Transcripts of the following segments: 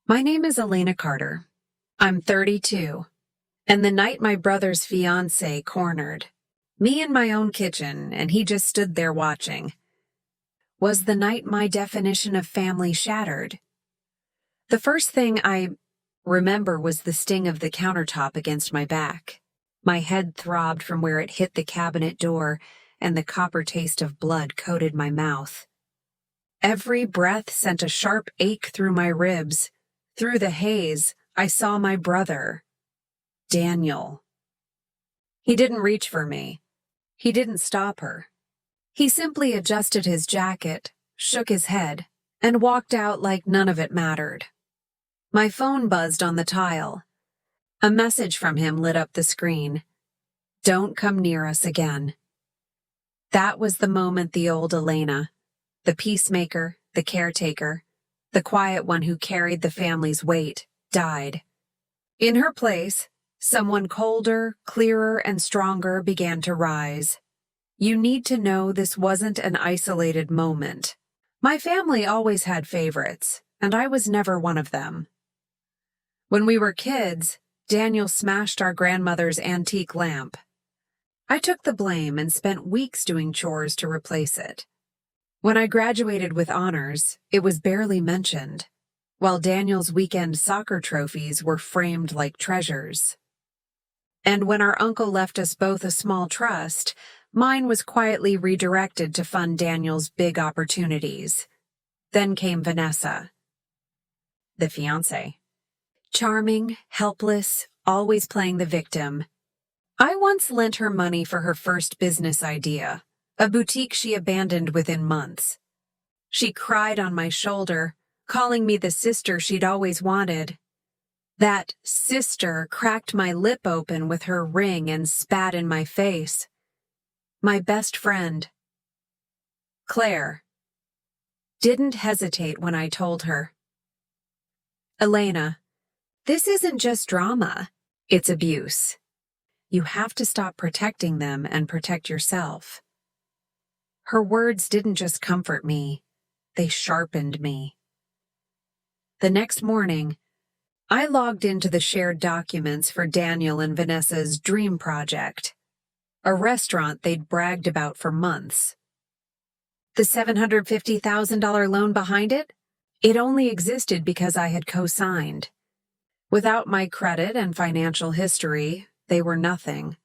My name is Elena Carter. I'm 32, and the night my brother's fiancée cornered me in my own kitchen and he just stood there watching was the night my definition of family shattered. The first thing I remember was the sting of the countertop against my back. My head throbbed from where it hit the cabinet door, and the copper taste of blood coated my mouth. Every breath sent a sharp ache through my ribs. Through the haze, I saw my brother, Daniel. He didn't reach for me. He didn't stop her. He simply adjusted his jacket, shook his head, and walked out like none of it mattered. My phone buzzed on the tile. A message from him lit up the screen. "Don't come near us again." That was the moment the old Elena, the peacemaker, the caretaker, the quiet one who carried the family's weight, died. In her place, someone colder, clearer, and stronger began to rise. You need to know this wasn't an isolated moment. My family always had favorites, and I was never one of them. When we were kids, Daniel smashed our grandmother's antique lamp. I took the blame and spent weeks doing chores to replace it. When I graduated with honors, it was barely mentioned, while Daniel's weekend soccer trophies were framed like treasures. And when our uncle left us both a small trust, mine was quietly redirected to fund Daniel's big opportunities. Then came Vanessa, the fiancée. Charming, helpless, always playing the victim. I once lent her money for her first business idea, a boutique she abandoned within months. She cried on my shoulder, calling me the sister she'd always wanted. That sister cracked my lip open with her ring and spat in my face. My best friend, Claire, didn't hesitate when I told her. "Elena, this isn't just drama, it's abuse. You have to stop protecting them and protect yourself." Her words didn't just comfort me, they sharpened me. The next morning, I logged into the shared documents for Daniel and Vanessa's dream project, a restaurant they'd bragged about for months. The $750,000 loan behind it? It only existed because I had co-signed. Without my credit and financial history, they were nothing.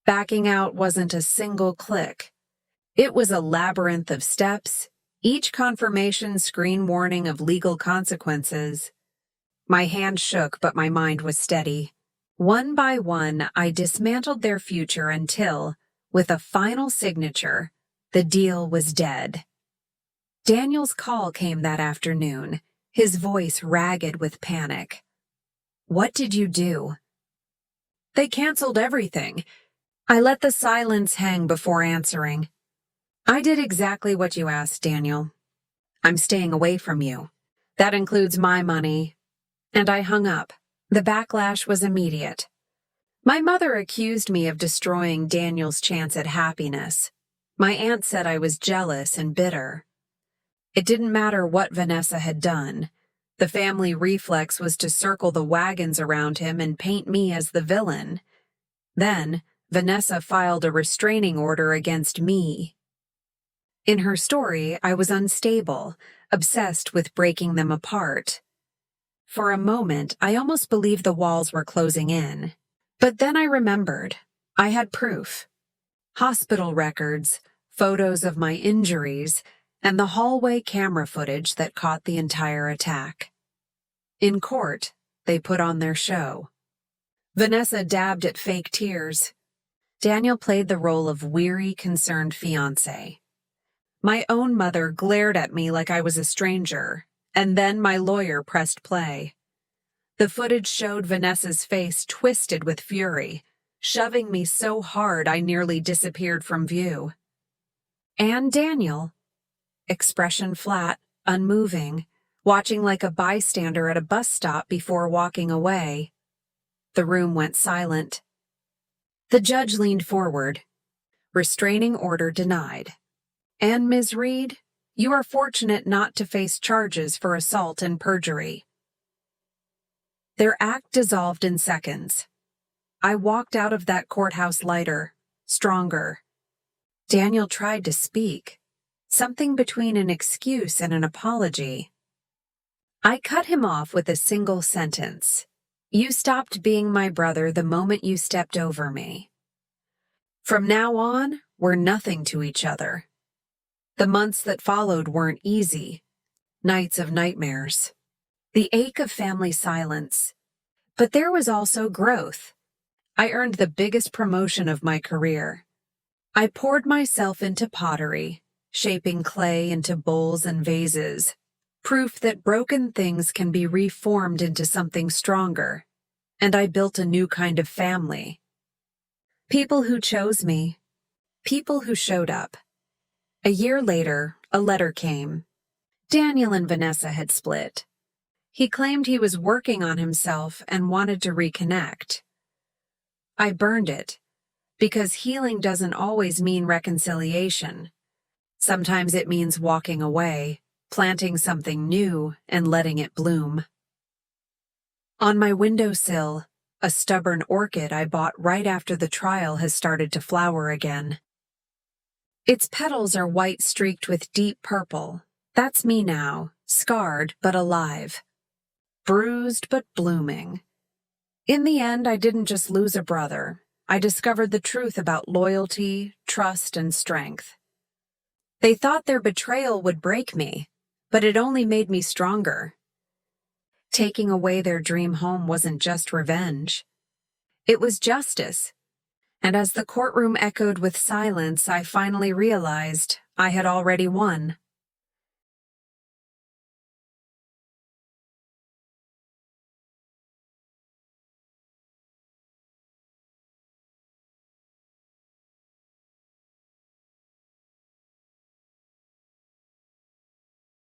Backing out wasn't a single click. It was a labyrinth of steps, each confirmation screen warning of legal consequences. My hand shook, but my mind was steady. One by one, I dismantled their future until, with a final signature, the deal was dead. Daniel's call came that afternoon, his voice ragged with panic. "What did you do?" "They canceled everything." I let the silence hang before answering. "I did exactly what you asked, Daniel. I'm staying away from you. That includes my money." And I hung up. The backlash was immediate. My mother accused me of destroying Daniel's chance at happiness. My aunt said I was jealous and bitter. It didn't matter what Vanessa had done. The family reflex was to circle the wagons around him and paint me as the villain. Then, Vanessa filed a restraining order against me. In her story, I was unstable, obsessed with breaking them apart. For a moment, I almost believed the walls were closing in. But then I remembered. I had proof. Hospital records, photos of my injuries, and the hallway camera footage that caught the entire attack. In court, they put on their show. Vanessa dabbed at fake tears. Daniel played the role of weary, concerned fiancé. My own mother glared at me like I was a stranger, and then my lawyer pressed play. The footage showed Vanessa's face twisted with fury, shoving me so hard I nearly disappeared from view. And Daniel, expression flat, unmoving, watching like a bystander at a bus stop before walking away. The room went silent. The judge leaned forward. Restraining order denied. And Ms. Reed, you are fortunate not to face charges for assault and perjury. Their act dissolved in seconds. I walked out of that courthouse lighter, stronger. Daniel tried to speak, something between an excuse and an apology. I cut him off with a single sentence. You stopped being my brother the moment you stepped over me. From now on, we're nothing to each other. The months that followed weren't easy, nights of nightmares, the ache of family silence. But there was also growth. I earned the biggest promotion of my career. I poured myself into pottery, shaping clay into bowls and vases, proof that broken things can be reformed into something stronger. And I built a new kind of family. People who chose me. People who showed up. A year later, a letter came. Daniel and Vanessa had split. He claimed he was working on himself and wanted to reconnect. I burned it, because healing doesn't always mean reconciliation. Sometimes it means walking away, planting something new, and letting it bloom. On my windowsill, a stubborn orchid I bought right after the trial has started to flower again. Its petals are white streaked with deep purple. That's me now, scarred but alive. Bruised but blooming. In the end, I didn't just lose a brother. I discovered the truth about loyalty, trust, and strength. They thought their betrayal would break me, but it only made me stronger. Taking away their dream home wasn't just revenge. It was justice. And as the courtroom echoed with silence, I finally realized I had already won.